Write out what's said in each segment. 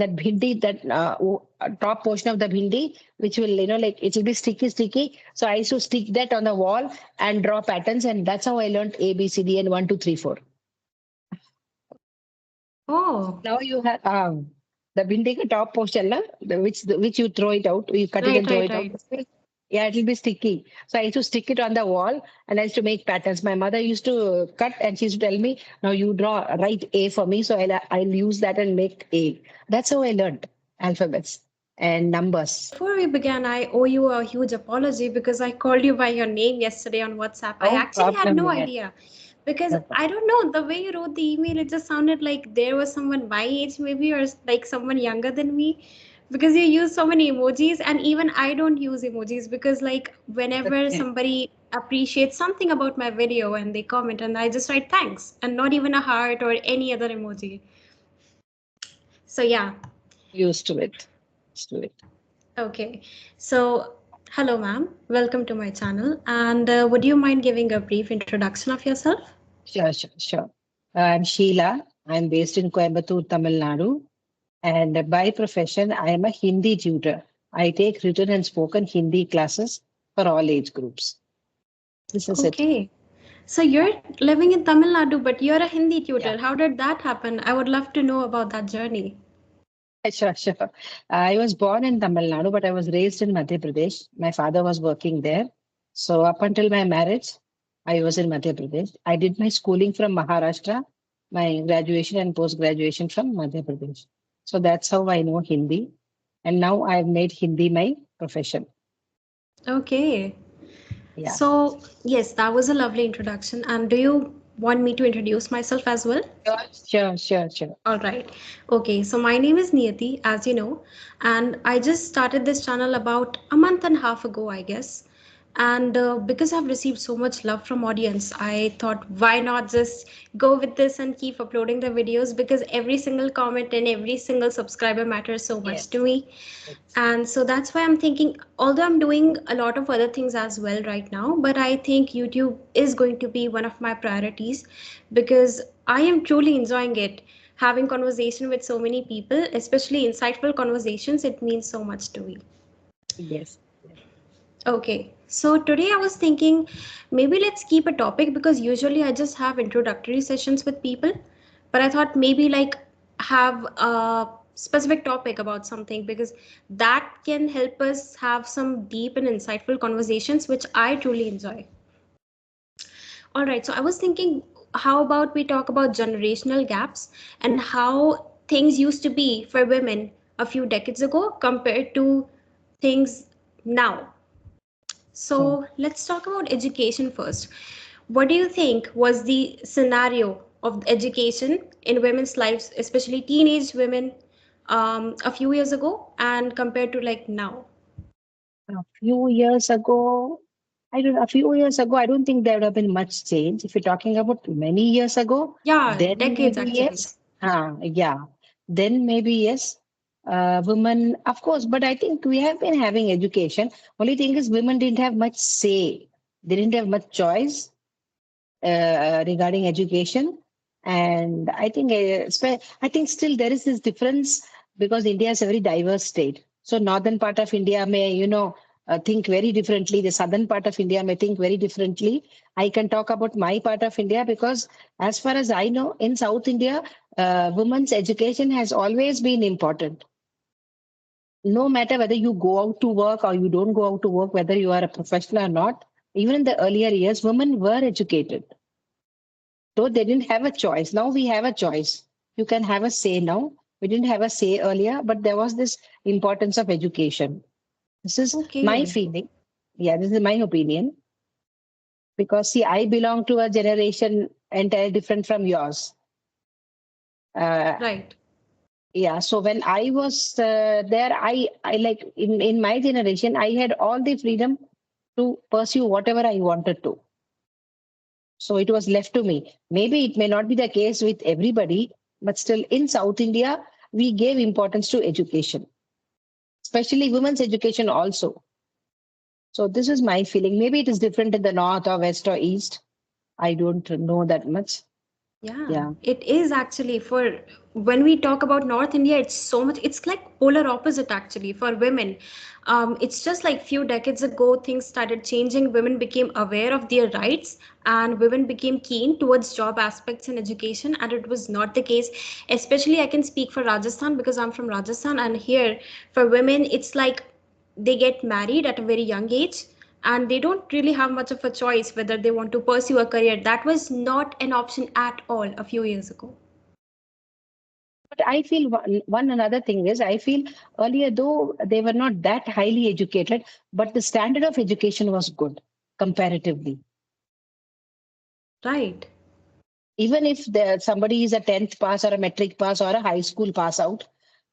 that bhindi, that top portion of the bhindi, which will, like it will be sticky. So I used to stick that on the wall and draw patterns, and that's how I learned A, B, C, D, and 1, 2, 3, 4. Oh, Now you have the bhindi ka top portion, which you throw it out, you cut it and throw it out. Yeah, it will be sticky. So I used to stick it on the wall and I used to make patterns. My mother used to cut and she used to tell me, now you write A for me. So I'll use that and make A. That's how I learned alphabets and numbers. before we began, I owe you a huge apology because I called you by your name yesterday on WhatsApp. I No actually had problem, no Niyati. idea because No I don't know, the way you wrote the email, it just sounded like there was someone my age maybe, or like someone younger than me, because you use so many emojis. And even I don't use emojis because like whenever problem. somebody appreciates something about my video and they comment, and I just write thanks and not even a heart or any other emoji. So yeah. Used to it. Used to it. Okay, so hello, ma'am. Welcome to my channel. And would you mind giving a brief introduction of yourself? Sure. I'm Sheela. I'm based in Coimbatore, Tamil Nadu. And by profession, I am a Hindi tutor. I take written and spoken Hindi classes for all age groups. This is it. Okay, so you're living in Tamil Nadu, but you're a Hindi Yeah, tutor. How did that happen? I would love to know about that journey. sure. I was born in Tamil Nadu, but I was raised in Madhya Pradesh. My father was working there. So up until my marriage, I was in Madhya Pradesh. I did my schooling from Maharashtra, my graduation and post graduation from Madhya Pradesh. So that's how I know Hindi. And now I've made Hindi my profession. Okay, Yeah. so yes, that was a lovely introduction. And do you want me to introduce myself as well? Sure. All right. Okay, so my name is Niyati, as you know, and I just started this channel about a month and a half ago, I guess. And because I've received so much love from audience, I thought, why not just go with this and keep uploading the videos, because every single comment and every single subscriber matters so much to Yes. me. And so that's why I'm thinking, although I'm doing a lot of other things as well right now, but I think YouTube is going to be one of my priorities because I am truly enjoying it. Having conversation with so many people, especially insightful conversations, it means so much to me. Yes. Okay, so today I was thinking maybe let's keep a topic because usually I just have introductory sessions with people, but I thought maybe like have a specific topic about something because that can help us have some deep and insightful conversations, which I truly enjoy. All right, so I was thinking, how about we talk about generational gaps and how things used to be for women a few decades ago compared to things now. Hmm. So let's talk about education first. What do you think was the scenario of education in women's lives, especially teenage women, a few years ago and compared to like now? A few years ago, a few years ago, I don't think there would have been much change. If you're talking about many years ago, Yeah, then decades maybe actually. yes. Yeah. Then maybe yes. Women, of course, but I think we have been having education. Only thing is, women didn't have much say. They didn't have much choice regarding education. And I think still there is this difference because India is a very diverse state. So northern part of India may, think very differently. The southern part of India may think very differently. I can talk about my part of India because as far as I know, in South India, women's education has always been important. No matter whether you go out to work or you don't go out to work, whether you are a professional or not, even in the earlier years, women were educated. So they didn't have a choice. Now we have a choice. You can have a say now. We didn't have a say earlier, but there was this importance of education. This is my Okay, feeling. Yeah, this is my opinion. Because see, I belong to a generation entirely different from yours. Uh, right. yeah, so when I was there, I like in my generation, I had all the freedom to pursue whatever I wanted to. So it was left to me. Maybe it may not be the case with everybody, but still in South India, we gave importance to education, especially women's education also. So this is my feeling. Maybe it is different in the north or west or east. I don't know that much. Yeah, Yeah. it is actually for when we talk about North India, it's so much, it's like polar opposite actually for women. It's just like few decades ago, things started changing. Women became aware of their rights and women became keen towards job aspects in education. And it was not the case. Especially, I can speak for Rajasthan because I'm from Rajasthan, and here for women, it's like they get married at a very young age and they don't really have much of a choice whether they want to pursue a career. That was not an option at all a few years ago. But I feel one another thing is, I feel earlier, though they were not that highly educated, but the standard of education was good comparatively. Right. Even if somebody is a 10th pass or a metric pass or a high school pass out,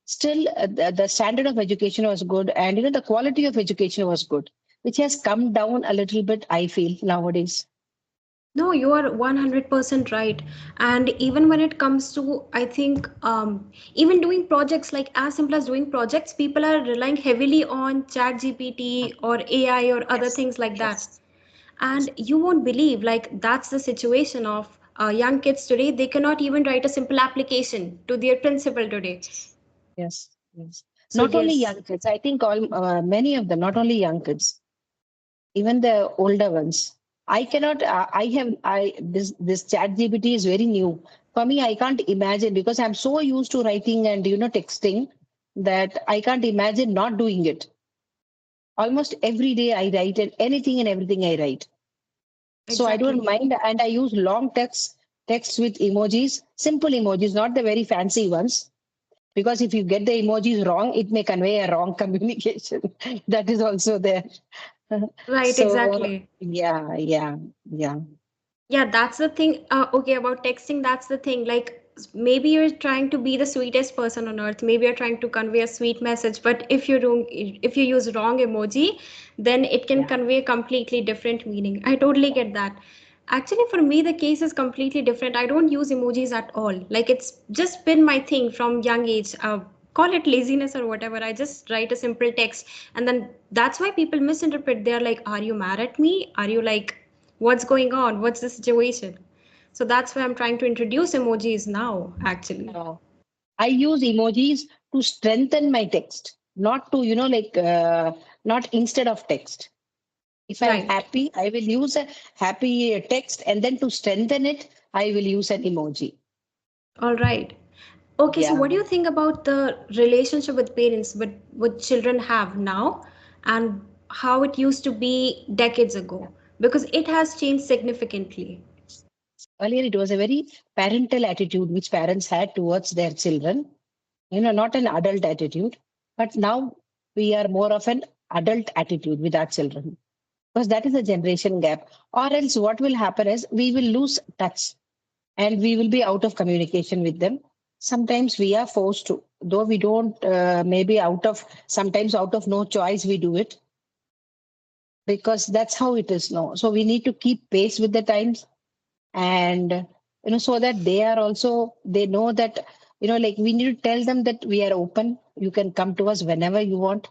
still the standard of education was good, and the quality of education was good, which has come down a little bit, I feel, nowadays. No, you are 100% right. And even when it comes to, I think, even doing projects, like as simple as doing projects, people are relying heavily on chat GPT or AI or other Yes, things like that. yes, And yes, you won't believe, like, that's the situation of young kids today. They cannot even write a simple application to their principal today. yes, yes. So, Not only yes. young kids, I think many of them, not only young kids, even the older ones. I cannot. I this Chat GPT is very new for me. I can't imagine because I'm so used to writing and texting that I can't imagine not doing it. Almost every day I write, and anything and everything I write. So I don't Exactly. mind, and I use long text with emojis, simple emojis, not the very fancy ones. Because if you get the emojis wrong, it may convey a wrong communication. That is also there. Right, So exactly. yeah, yeah, yeah, Yeah, that's the thing. Okay, about texting, that's the thing. Like, maybe you're trying to be the sweetest person on earth. Maybe you're trying to convey a sweet message, but if you use wrong emoji, then it can yeah. convey a completely different meaning. I totally get that. Actually, for me, the case is completely different. I don't use emojis at all. Like, it's just been my thing from young age. Call it laziness or whatever. I just write a simple text, and then that's why people misinterpret. They're like, "Are you mad at me? Are you like?" What's going on, what's the situation? So that's why I'm trying to introduce emojis now actually. No, I use emojis to strengthen my text, not to not instead of text. If I'm Right. happy, I will use a happy text, and then to strengthen it, I will use an emoji. All right. Okay, so Yeah. what do you think about the relationship with parents with children have now and how it used to be decades ago? Because it has changed significantly. Earlier, it was a very parental attitude which parents had towards their children, not an adult attitude. But now we are more of an adult attitude with our children because that is a generation gap. Or else, what will happen is we will lose touch and we will be out of communication with them. Sometimes we are forced to, though we don't, maybe sometimes out of no choice, we do it because that's how it is now. So we need to keep pace with the times, and so that they are also, they know that, like we need to tell them that we are open, you can come to us whenever you want,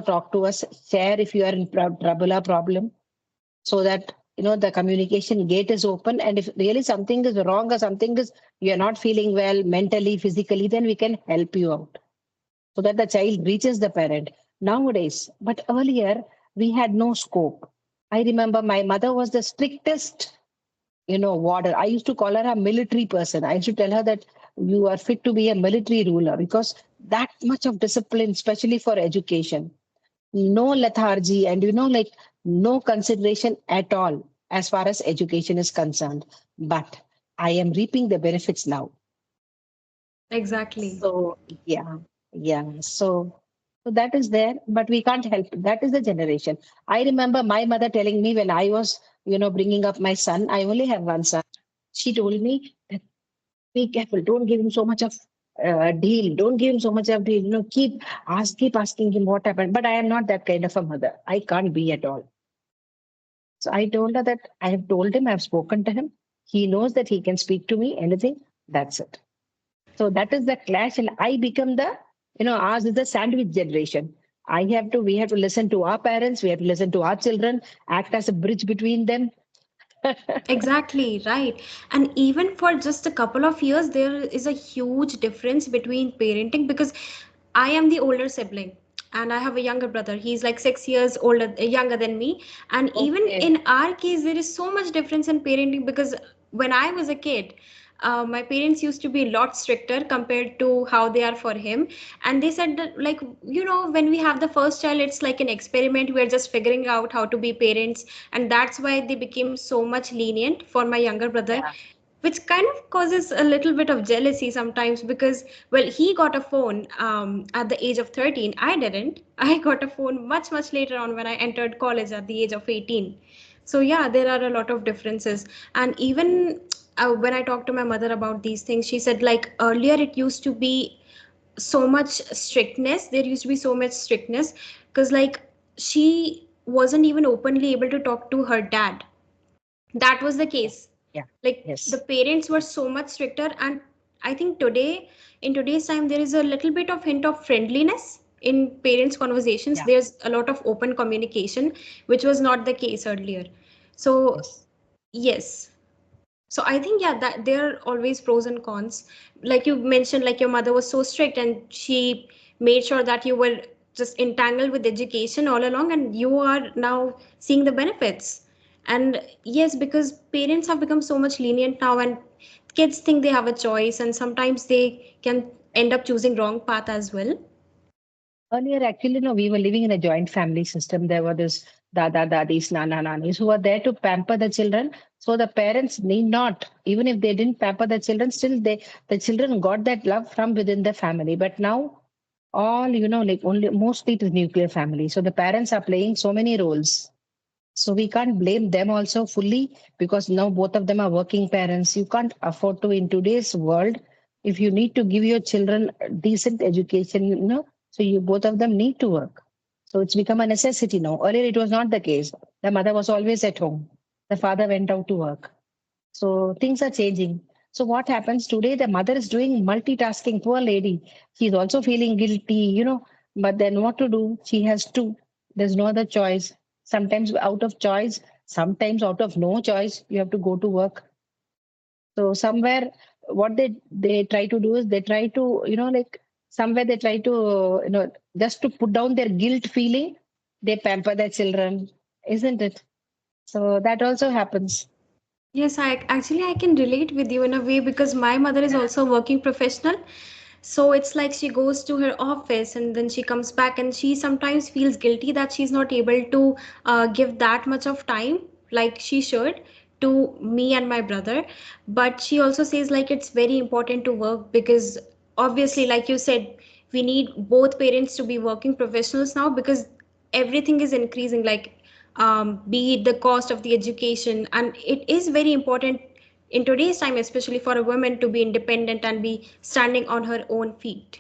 talk to us, share if you are in trouble or problem, so that the communication gate is open, and if really something is wrong or something is, you are not feeling well mentally, physically, then we can help you out so that the child reaches the parent nowadays. But earlier we had no scope. I remember my mother was the strictest, warden. I used to call her a military person. I used to tell her that you are fit to be a military ruler because that much of discipline, especially for education, no lethargy, and like no consideration at all as far as education is concerned. But I am reaping the benefits now. Exactly. So yeah, yeah. So that is there, but we can't help. That is the generation. I remember my mother telling me when I was, bringing up my son. I only have one son. She told me that be careful. Don't give him so much of deal. Don't give him so much of deal. Keep asking him what happened. But I am not that kind of a mother. I can't be at all. So I told her that I have told him, I've spoken to him. He knows that he can speak to me anything. That's it. So that is the clash, and I become the, ours is the sandwich generation. We have to listen to our parents, we have to listen to our children, act as a bridge between them. Exactly, right. And even for just a couple of years, there is a huge difference between parenting because I am the older sibling and I have a younger brother. He's like 6 years older, younger than me. And even Okay. in our case, there is so much difference in parenting because when I was a kid, my parents used to be a lot stricter compared to how they are for him. And they said that, like, when we have the first child, it's like an experiment. We're just figuring out how to be parents. And that's why they became so much lenient for my younger brother, Yeah. which kind of causes a little bit of jealousy sometimes because, well, he got a phone at the age of 13. I didn't. I got a phone much, much later on when I entered college at the age of 18. So, yeah, there are a lot of differences. And even when I talked to my mother about these things, she said, like, earlier it used to be so much strictness. There used to be so much strictness because, like, she wasn't even openly able to talk to her dad. That was the Yeah. case. Yeah. Like, the Yes. parents were so much stricter, and I think today, in today's time, there is a little bit of hint of friendliness in parents conversations. Yeah. There's a lot of open communication, which was not the case earlier. So Yes. yes, so I think, yeah, that there are always pros and cons. Like you mentioned, like your mother was so strict and she made sure that you were just entangled with education all along, and you are now seeing the benefits. And yes, because parents have become so much lenient now, and kids think they have a choice, and sometimes they can end up choosing wrong path as well. Earlier, actually, no, we were living in a joint family system. There were this dada, dadis, nana, nanis who were there to pamper the children. So the parents need not, even if they didn't pamper the children, still the children got that love from within the family. But now, all like only mostly it is nuclear family. So the parents are playing so many roles. So we can't blame them also fully because now both of them are working parents. You can't afford to in today's world if you need to give your children a decent education, so you both of them need to work. So it's become a necessity now. Earlier it was not the case. The mother was always at home. The father went out to work. So things are changing. So what happens today? The mother is doing multitasking. Poor lady. She's also feeling guilty. But then what to do? She has to. There's no other choice. Sometimes out of choice, sometimes out of no choice, you have to go to work. So somewhere, what they try to do is they try to like somewhere they try to just to put down their guilt feeling. They pamper their children, isn't it? So that also happens. Yes, I can relate with you in a way because my mother is Yeah. also a working professional. So it's like she goes to her office and then she comes back, and she sometimes feels guilty that she's not able to give that much of time like she should to me and my brother. But she also says, like, it's very important to work because obviously, like you said, we need both parents to be working professionals now because everything is increasing, like, be it the cost of the education, and it is very important in today's time, especially for a woman, to be independent and be standing on her own feet.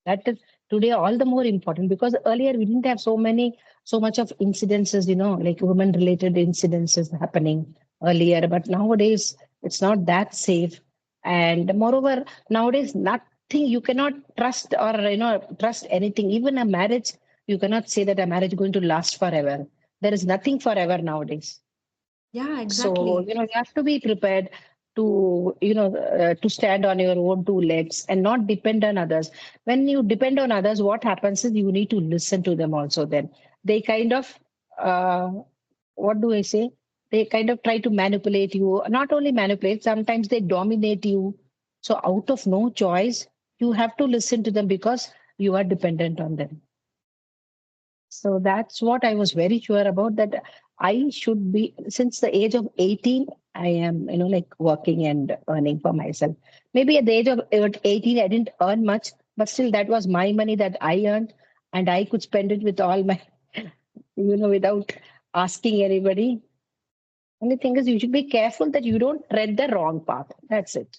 That is today all the more important because earlier we didn't have so much of incidences, like women related incidences happening earlier. But nowadays it's not that safe. And moreover, nowadays nothing you cannot trust or trust anything. Even a marriage, you cannot say that a marriage is going to last forever. There is nothing forever nowadays. Yeah, So, exactly. you have to be prepared to stand on your own two legs and not depend on others. When you depend on others, what happens is you need to listen to them also then. They kind of, uh, what do I say? They kind of try to manipulate you. Not only manipulate, sometimes they dominate you. So out of no choice, you have to listen to them because you are dependent on them. So that's what I was very sure about that I should be since the age of 18, I am, like working and earning for myself. Maybe at the age of 18, I didn't earn much, but still that was my money that I earned and I could spend it with all my, without asking anybody. Only thing is you should be careful that you don't tread the wrong path. That's it.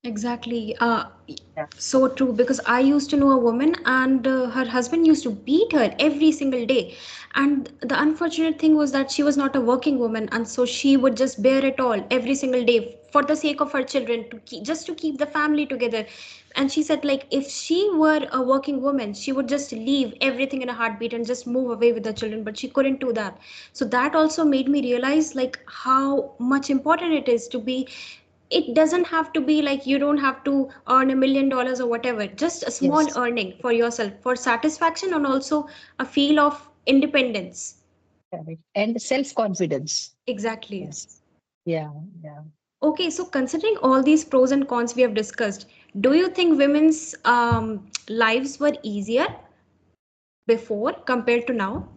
Exactly. Yeah. So true, because I used to know a woman and her husband used to beat her every single day. And the unfortunate thing was that she was not a working woman, and so she would just bear it all every single day for the sake of her children, to keep, just to keep the family together. And she said, like, if she were a working woman, she would just leave everything in a heartbeat and just move away with the children, but she couldn't do that. So that also made me realize, like, how much important it is to be. It doesn't have to be like you don't have to earn $1 million or whatever, just a small Yes. earning for yourself, for satisfaction and also a feel of independence. Correct. And self confidence. Exactly. Yes. Yeah. Yeah. Okay, so considering all these pros and cons we have discussed, do you think women's lives were easier before compared to now?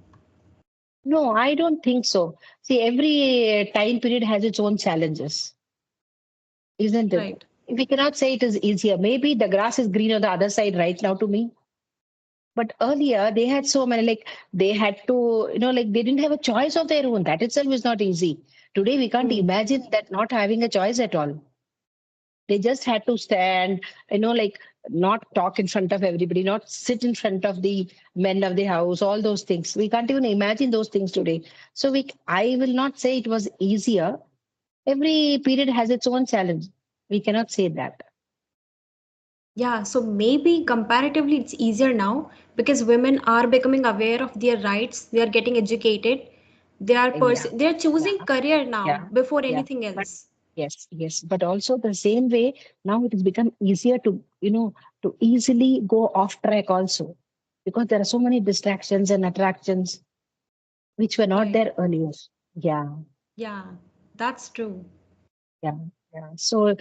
No, I don't think so. See, every time period has its own challenges, isn't it? Right. We cannot say it is easier. Maybe the grass is green on the other side right now to me. But earlier they had so many, like they had to, like they didn't have a choice of their own. That itself is not easy. Today we can't Hmm. imagine that not having a choice at all. They just had to stand, like not talk in front of everybody, not sit in front of the men of the house, all those things. We can't even imagine those things today. So I will not say it was easier. Every period has its own challenge. We cannot say that. Yeah, so maybe comparatively it's easier now because women are becoming aware of their rights, they are getting educated, Yeah, they are yeah, choosing career now yeah, before yeah. anything But else. yes, yes. But also the same way, now it has become easier to, to easily go off track also, because there are so many distractions and attractions which were not Right. there earlier. Yeah, Yeah, that's true. yeah, yeah. So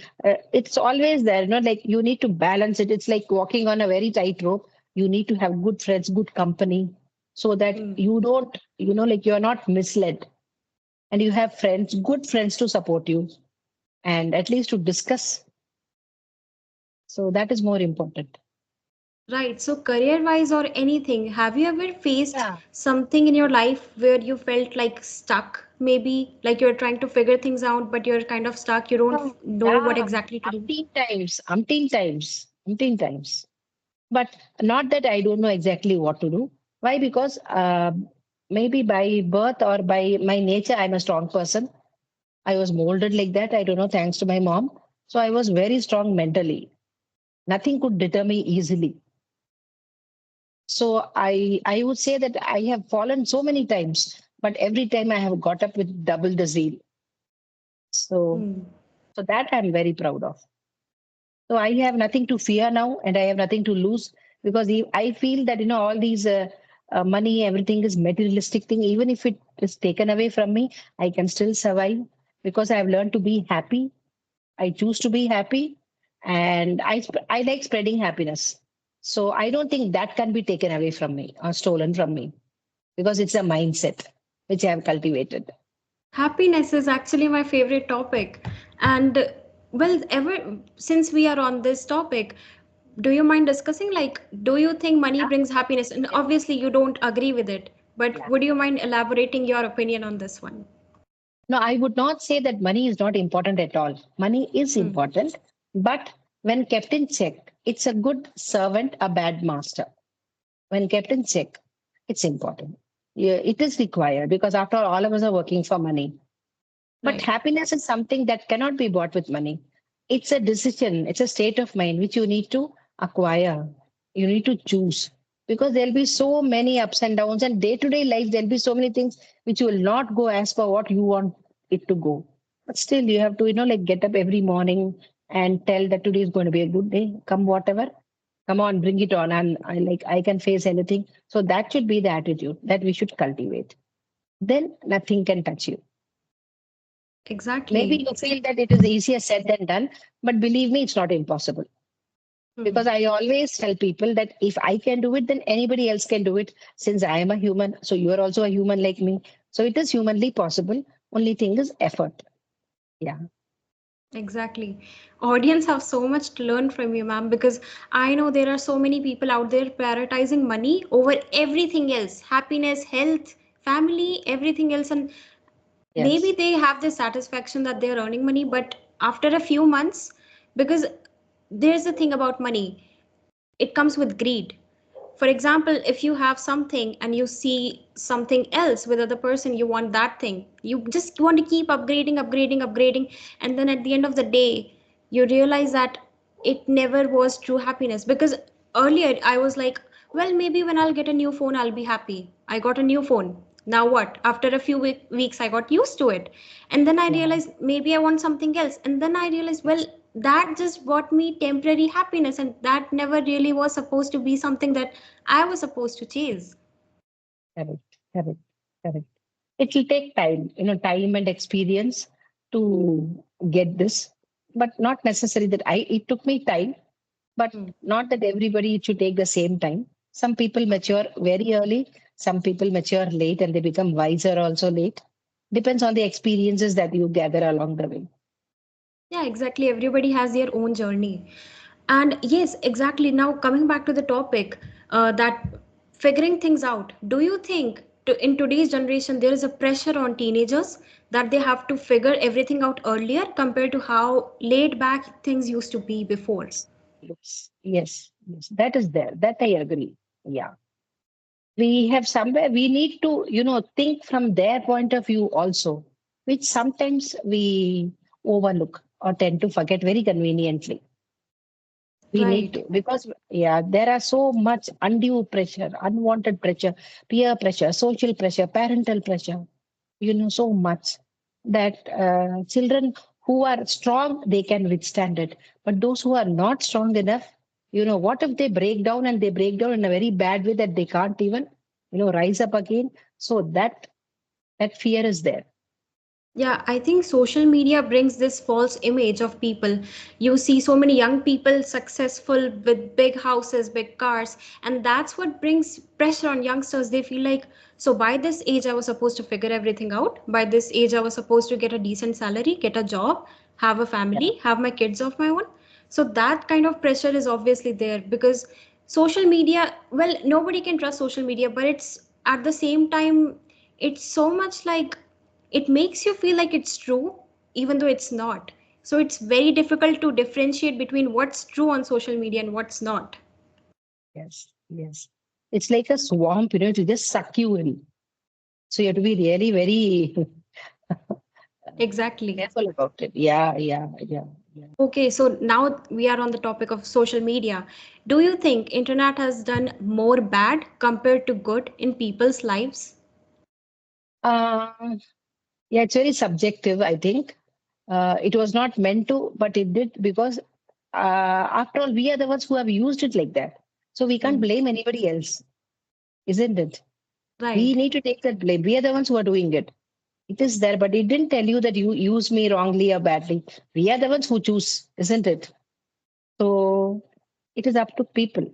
it's always there, like you need to balance it. It's like walking on a very tight rope. You need to have good friends, good company, so that Hmm. you don't, like you're not misled, and you have friends, good friends to support you, and at least to discuss. So that is more important. Right. So career-wise or anything, have you ever faced Yeah. something in your life where you felt like stuck? Maybe like you're trying to figure things out, but you're kind of stuck. You don't Oh, know what yeah. exactly to do. Umpteen times. But not that I don't know exactly what to do. Why? Because maybe by birth or by my nature, I'm a strong person. I was molded like that. I don't know, thanks to my mom. So I was very strong mentally. Nothing could deter me easily. So I would say that I have fallen so many times, but every time I have got up with double the zeal. So Hmm. so that I'm very proud of. So I have nothing to fear now, and I have nothing to lose, because I feel that all these money, everything is materialistic thing. Even if it is taken away from me, I can still survive, because I have learned to be happy. I choose to be happy, and I like spreading happiness. So I don't think that can be taken away from me or stolen from me, because it's a mindset which I have cultivated. Happiness is actually my favorite topic. And well, ever since we are on this topic, do you mind discussing, like, do you think money Yeah, brings happiness? And yeah, obviously, you don't agree with it, but yeah. would you mind elaborating your opinion on this one? No, I would not say that money is not important at all. Money is Hmm. important, but when kept in check, it's a good servant, a bad master. When kept in check, it's important. Yeah, it is required, because after all of us are working for money. But Right. happiness is something that cannot be bought with money. It's a decision, it's a state of mind which you need to acquire. You need to choose, because there'll be so many ups and downs, and day to day life, there'll be so many things which will not go as per what you want it to go. But still, you have to, like get up every morning and tell that today is going to be a good day, come whatever. Come on, bring it on. I can face anything. So that should be the attitude that we should cultivate. Then nothing can touch you. Maybe Exactly. you feel that it is easier said than done, but believe me, it's not impossible. Hmm. Because I always tell people that if I can do it, then anybody else can do it, since I am a human. So you are also a human like me. So it is humanly possible. Only thing is effort. Yeah. Exactly. Audience have so much to learn from you, ma'am, because I know there are so many people out there prioritizing money over everything else, happiness, health, family, everything else. And maybe Yes. they have the satisfaction that they're earning money, but after a few months, because there's the thing about money, it comes with greed. For example, if you have something and you see something else with other person, you want that thing, you just want to keep upgrading, upgrading, upgrading, and then at the end of the day you realize that it never was true happiness. Because earlier I was like, well, maybe when I'll get a new phone I'll be happy. I got a new phone, now what? After a few weeks I got used to it, and then I Yeah, realized maybe I want something else, and then I realized, well, that just brought me temporary happiness, and that never really was supposed to be something that I was supposed to chase. correct, correct, correct. It will take time, time and experience to get this, but not necessary that it took me time, but Hmm. not that everybody it should take the same time. Some people mature very early, some people mature late, and they become wiser also late. Depends on the experiences that you gather along the way. Yeah, exactly. Everybody has their own journey. And yes, exactly. Now, coming back to the topic, that figuring things out, do you think in today's generation there is a pressure on teenagers that they have to figure everything out earlier compared to how laid back things used to be before? Yes, yes, yes. That is there. That I agree. Yeah. We have somewhere we need to, think from their point of view also, which sometimes we overlook or tend to forget very conveniently. We need Right. to, because yeah, there are so much undue pressure, unwanted pressure, peer pressure, social pressure, parental pressure, so much that children who are strong, they can withstand it. But those who are not strong enough, what if they break down, and they break down in a very bad way that they can't even, rise up again. So that fear is there. Yeah, I think social media brings this false image of people. You see so many young people successful with big houses, big cars, and that's what brings pressure on youngsters. They feel like, so by this age, I was supposed to figure everything out. By this age, I was supposed to get a decent salary, get a job, have a Yeah. family, have my kids of my own. So that kind of pressure is obviously there because social media, well, nobody can trust social media, but it's at the same time, it's so much like it makes you feel like it's true even though it's not. So it's very difficult to differentiate between what's true on social media and what's not. Yes, yes. It's like a swamp, to just suck you in. So you have to be really very Exactly. careful about it. Yeah, yeah, yeah, yeah. Okay, so now we are on the topic of social media. Do you think internet has done more bad compared to good in people's lives? Uh, yeah, it's very subjective, I think. It was not meant to, but it did because, after all, we are the ones who have used it like that. So we can't Hmm. blame anybody else, isn't it? We Right. need to take that blame. We are the ones who are doing it. It is there, but it didn't tell you that you use me wrongly or badly. We are the ones who choose, isn't it? So it is up to people.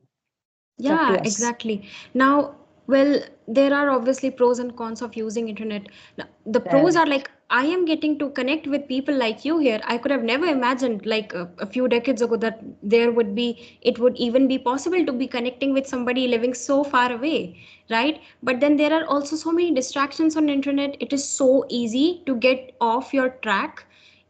It's up to Yeah, us. exactly. Now, well, there are obviously pros and cons of using internet. Now, the pros There. are like I am getting to connect with people like you here. I could have never imagined like a few decades ago that there would be it would even be possible to be connecting with somebody living so far away, right? But then there are also so many distractions on internet. It is so easy to get off your track,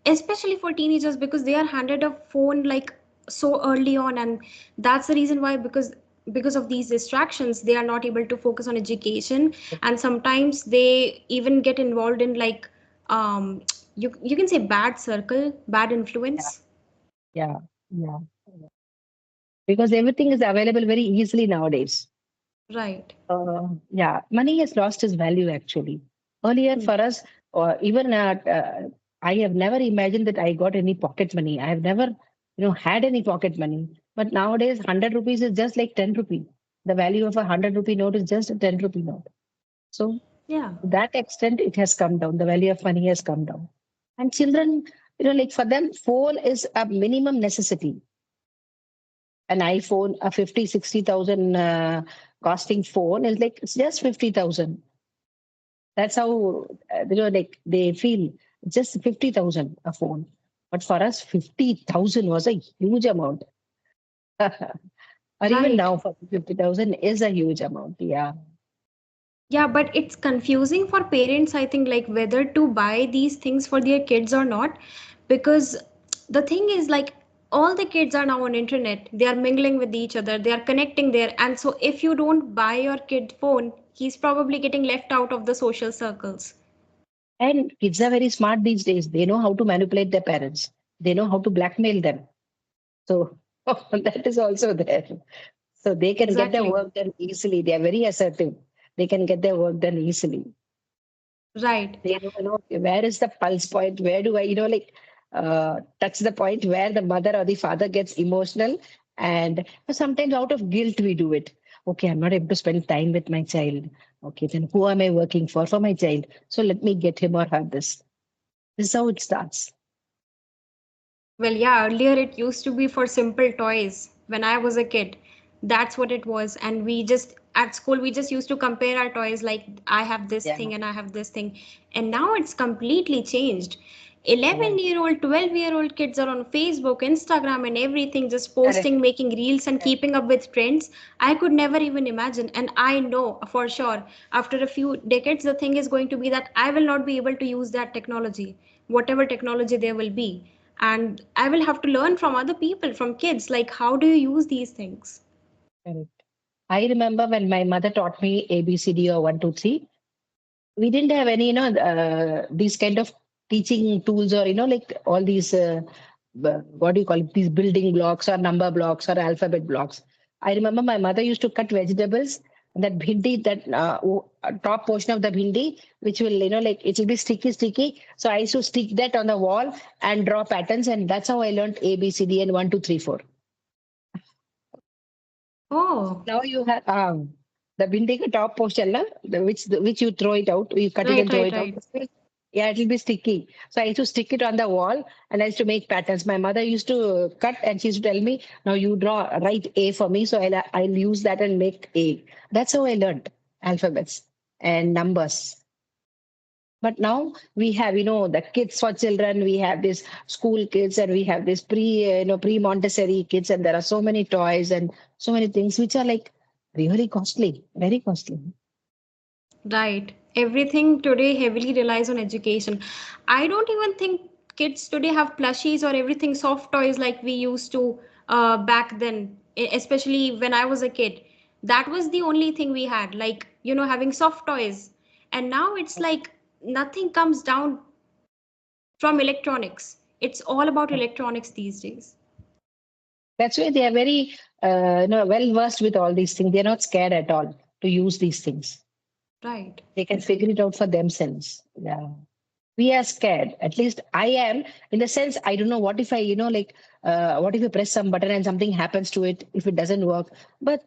especially for teenagers because they are handed a phone like so early on, and that's the reason why, because of these distractions they are not able to focus on education, and sometimes they even get involved in like um you can say bad circle, bad Yeah, influence. yeah, yeah. Because everything is available very easily nowadays. Right. Yeah, money has lost its value actually. Earlier Hmm. for us, or even I have never imagined that I got any pocket money. I have never, had any pocket money. But nowadays, 100 rupees is just like 10 rupee. The value of a 100 rupee note is just a 10 rupee note. So Yeah. to that extent, it has come down. The value of money has come down. And children, like for them, phone is a minimum necessity. An iPhone, a 50, 60,000 costing phone is like, it's just 50,000. That's how, like they feel just 50,000 a phone. But for us, 50,000 was a huge amount. Or even Right. now, for 50,000 is a huge amount. Yeah. Yeah, but it's confusing for parents, I think, like whether to buy these things for their kids or not. Because the thing is, like, All the kids are now on internet. They are mingling with each other. They are connecting there. And so if you don't buy your kid phone, he's probably getting left out of the social circles. And kids are very smart these days. They know how to manipulate their parents. They know how to blackmail them. So that is also there. So they can get their Exactly. work done easily. They are very assertive. They can get their work done easily. Right. They know where is the pulse point? Where do I, touch the point where the mother or the father gets emotional? And sometimes out of guilt, we do it. Okay, I'm not able to spend time with my child. Okay, then who am I working for? For my child. So let me get him or her this. This is how it starts. Well, yeah, earlier it used to be for simple toys when I was a kid. That's what it was. And we just, at school, we just used to compare our toys like, I have this Yeah. thing and I have this thing. And now it's completely changed. Yeah. 11-year-old, 12-year-old kids are on Facebook, Instagram, and everything, just Correct. posting, making reels, and Correct. keeping up with trends. I could never even imagine. And I know for sure, after a few decades, the thing is going to be that I will not be able to use that technology, whatever technology there will be, and I will have to learn from other people, from kids, like how do you use these things. Correct. I remember when my mother taught me ABCD or 1, 2, 3. We didn't have any, these kind of teaching tools or, like all these, what do you call it, these building blocks or number blocks or alphabet blocks. I remember my mother used to cut vegetables and that bhindi, that top portion of the bhindi, which will, like it will be sticky, sticky. So I used to stick that on the wall and draw patterns. And that's how I learned ABCD and 1, 2, 3, 4. Oh, Now you have the binding top portion, na, which you throw it out, you cut it right, and throw right, it out. right. Yeah, it will be sticky. So I used to stick it on the wall and I used to make patterns. My mother used to cut and she used to tell me, now you draw, write A for me. So I'll use that and make A. That's how I learned alphabets and numbers. But now we have, the kids for children. We have this school kids and we have this pre Montessori kids, and there are so many toys and so many things which are like really costly, very costly. Right. Everything today heavily relies on education. I don't even think kids today have plushies or everything soft toys like we used to back then, especially when I was a kid. That was the only thing we had, like, having soft toys. And now it's like nothing comes down from electronics. It's all about electronics these days. That's why they are very, well versed with all these things. They're not scared at all to use these things. Right. They can figure it out for themselves. Yeah. We are scared. At least I am, in the sense, I don't know what if I, what if you press some button and something happens to it if it doesn't work. But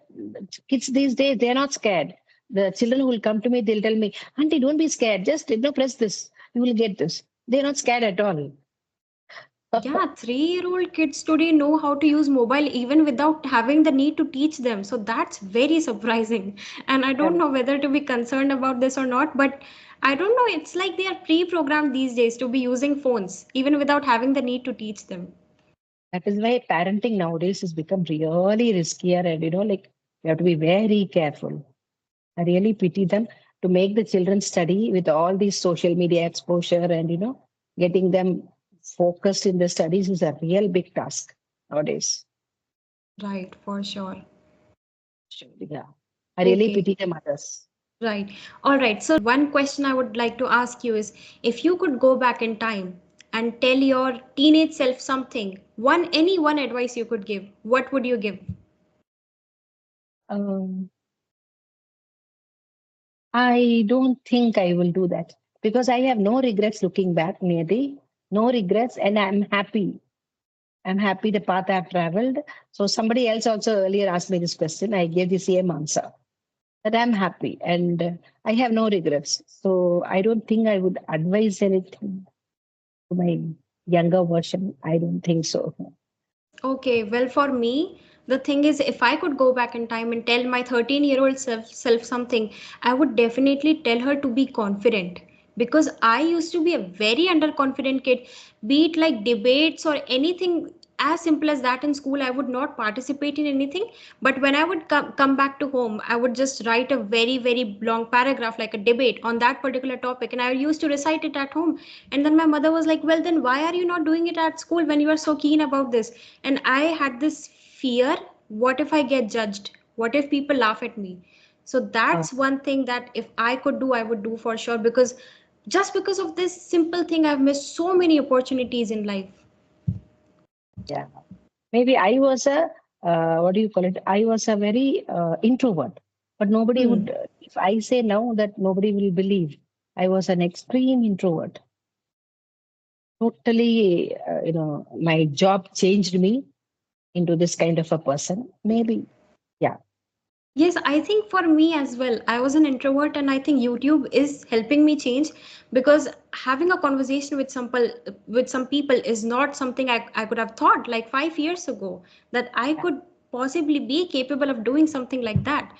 kids these days, they're not scared. The children who will come to me, they'll tell me, Auntie, don't be scared. Just, press this. You will get this. They're not scared at all. Yeah, 3-year-old kids today know how to use mobile even without having the need to teach them. So that's very surprising. And I don't Correct. know whether to be concerned about this or not, but I don't know. It's like they are pre-programmed these days to be using phones even without having the need to teach them. That is why parenting nowadays has become really riskier and, like you have to be very careful. I really pity them to make the children study with all these social media exposure and, getting them focused in the studies is a real big task nowadays. Right, for sure. Sure. Yeah. I really Okay, pity the mothers. right. All right. So one question I would like to ask you is if you could go back in time and tell your teenage self something, any one advice you could give, what would you give? Um, I don't think I will do that because I have no regrets looking back, Niyati. No regrets, and I'm happy. I'm happy the path I've traveled. So somebody else also earlier asked me this question. I gave the same answer that I'm happy and I have no regrets. So I don't think I would advise anything to my younger version. I don't think so. Okay, well, for me, the thing is, if I could go back in time and tell my 13-year-old self something, I would definitely tell her to be confident. Because I used to be a very underconfident kid, be it like debates or anything. as simple as that in school. I would not participate in anything, but when I would come back to home, I would just write a very very long paragraph, like a debate on that particular topic, and I used to recite it at home. And then my mother was like, well, then why are you not doing it at school when you are so keen about this? And I had this fear, what if I get judged, what if people laugh at me? So Uh, that's one thing that if I could do, I would do for sure, because just because of this simple thing, I've missed so many opportunities in life. yeah. Maybe I was a, what do you call it? I was a very introvert, but nobody Hmm. would, if I say now that nobody will believe, I was an extreme introvert. Totally, my job changed me into this kind of a person. Maybe, yeah, Yes, I think for me as well, I was an introvert, and I think YouTube is helping me change, because having a conversation with some people is not something I could have thought like 5 years ago, that I yeah. could possibly be capable of doing something like that,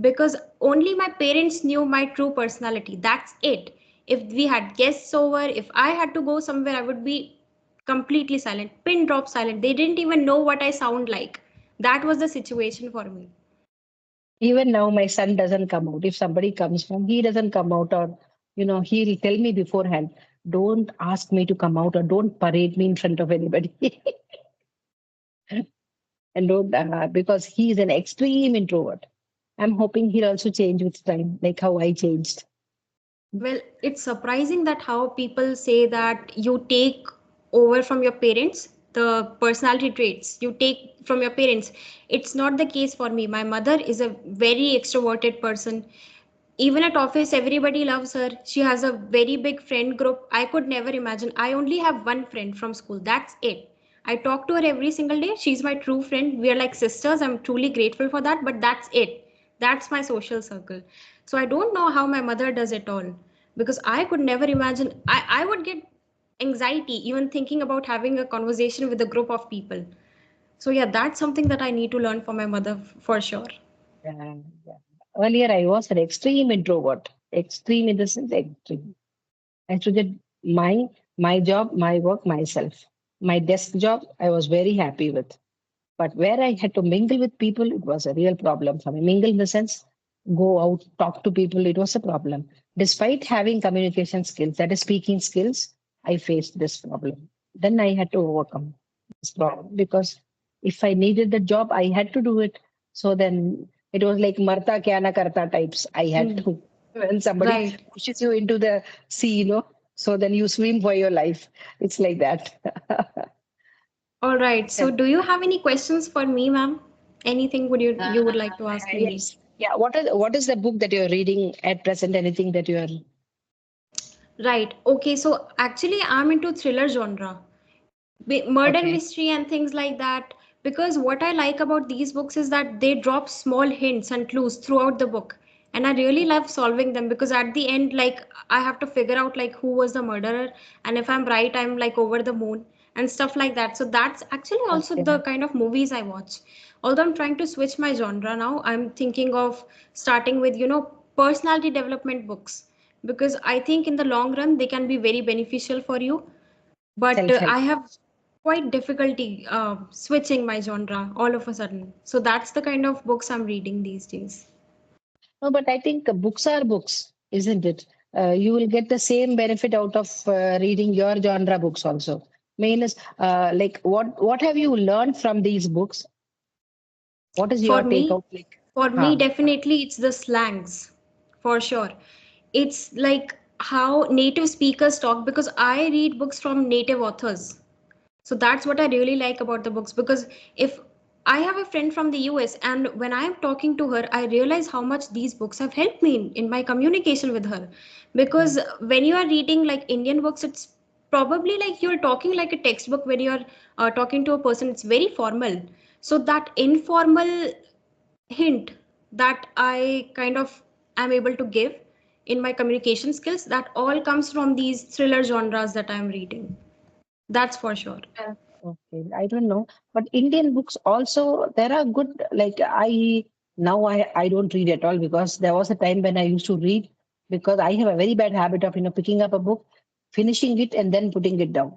because only my parents knew my true personality. That's it. If we had guests over, if I had to go somewhere, I would be completely silent, pin drop silent. They didn't even know what I sound like. That was the situation for me. Even now, my son doesn't come out. If somebody comes home, he doesn't come out, or he'll tell me beforehand, "Don't ask me to come out, or don't parade me in front of anybody." And don't because he is an extreme introvert. I'm hoping he'll also change with time, like how I changed. Well, it's surprising that how people say that you take over from your parents, the personality traits you take from your parents. It's not the case for me. My mother is a very extroverted person. Even at office, everybody loves her. She has a very big friend group. I could never imagine. I only have one friend from school. That's it. I talk to her every single day. She's my true friend. We are like sisters. I'm truly grateful for that. But that's it. That's my social circle. So I don't know how my mother does it all, because I could never imagine. I would get anxiety even thinking about having a conversation with a group of people. So yeah, that's something that I need to learn from my mother for sure. Yeah, yeah. Earlier, I was an extreme introvert. Extreme in the sense, extreme. I used to get my job, my work, myself. My desk job, I was very happy with. But where I had to mingle with people, it was a real problem for me. Mingle in the sense, go out, talk to people, it was a problem. Despite having communication skills, that is speaking skills, I faced this problem. Then I had to overcome this problem because if I needed the job, I had to do it. So then it was like Marta kya na karta types. I had Hmm. to, when somebody Right. pushes you into the sea, so then you swim for your life. It's like that. All right. So, do you have any questions for me, ma'am? Anything would you would like to ask me? Yes. Yeah. What is the book that you're reading at present? Anything that you're Right. Okay. So, actually, I'm into thriller genre, murder okay? mystery and things like that. Because what I like about these books is that they drop small hints and clues throughout the book, and I really love solving them, because at the end, like, I have to figure out like who was the murderer, and if I'm right, I'm like over the moon and stuff like that. So that's actually also Okay. the kind of movies I watch. Although I'm trying to switch my genre now, I'm thinking of starting with personality development books, because I think in the long run they can be very beneficial for you. But Self-help. I have quite difficulty switching my genre all of a sudden. So that's the kind of books I'm reading these days. No, but I think books are books, isn't it? You will get the same benefit out of reading your genre books also. Main is like what have you learned from these books? What is For your me, takeout? Like, for me, huh? definitely it's the slangs, for sure. It's like how native speakers talk, because I read books from native authors. So that's what I really like about the books, because if I have a friend from the US, and when I'm talking to her, I realize how much these books have helped me in my communication with her. Because when you are reading like Indian books, it's probably like you're talking like a textbook. When you're talking to a person, it's very formal. So that informal hint that I kind of am able to give in my communication skills, that all comes from these thriller genres that I'm reading. That's for sure. Yeah. Okay, I don't know, but Indian books also there are good. Like I don't read at all because there was a time when I used to read because I have a very bad habit of picking up a book, finishing it, and then putting it down.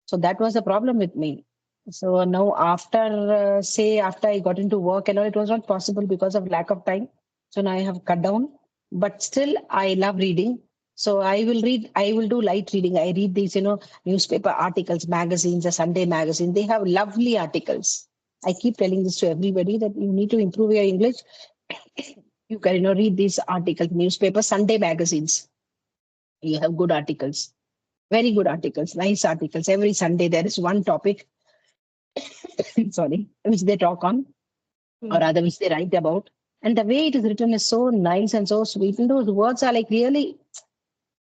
So that was a problem with me. So now after, say, after I got into work and all, it was not possible because of lack of time. So now I have cut down, but still I love reading. So I will do light reading. I read these, newspaper articles, magazines, a Sunday magazine. They have lovely articles. I keep telling this to everybody that you need to improve your English. You can, read these articles, newspaper, Sunday magazines. You have good articles, very good articles, nice articles. Every Sunday there is one topic, sorry, which they talk on, or Hmm. rather which they write about. And the way it is written is so nice and so sweet. And those words are like really,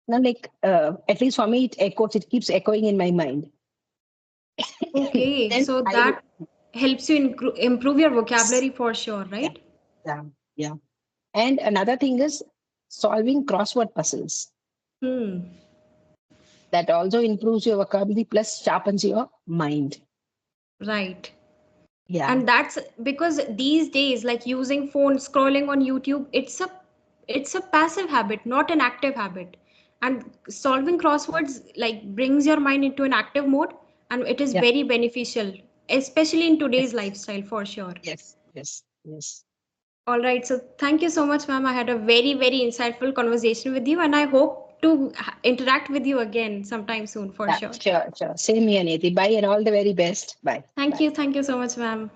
like, at least for me, it keeps echoing in my mind. Okay, Then so I will, that helps you improve your yes, vocabulary for sure, yeah, right? yeah, yeah. And another thing is solving crossword puzzles. Hmm. That also improves your vocabulary plus sharpens your mind. Right. Yeah, And that's because these days, like using phone, scrolling on YouTube, it's a passive habit, not an active habit. And solving crosswords like brings your mind into an active mode, and it is yeah, very beneficial, especially in today's yes, lifestyle for sure. yes, yes, yes. All right, so thank you so much, ma'am. I had a very, very insightful conversation with you, and I hope to interact with you again sometime soon for Yeah, sure. sure, sure. Same here, Niti. Bye and all the very best. Bye. Bye. Thank you so much, ma'am.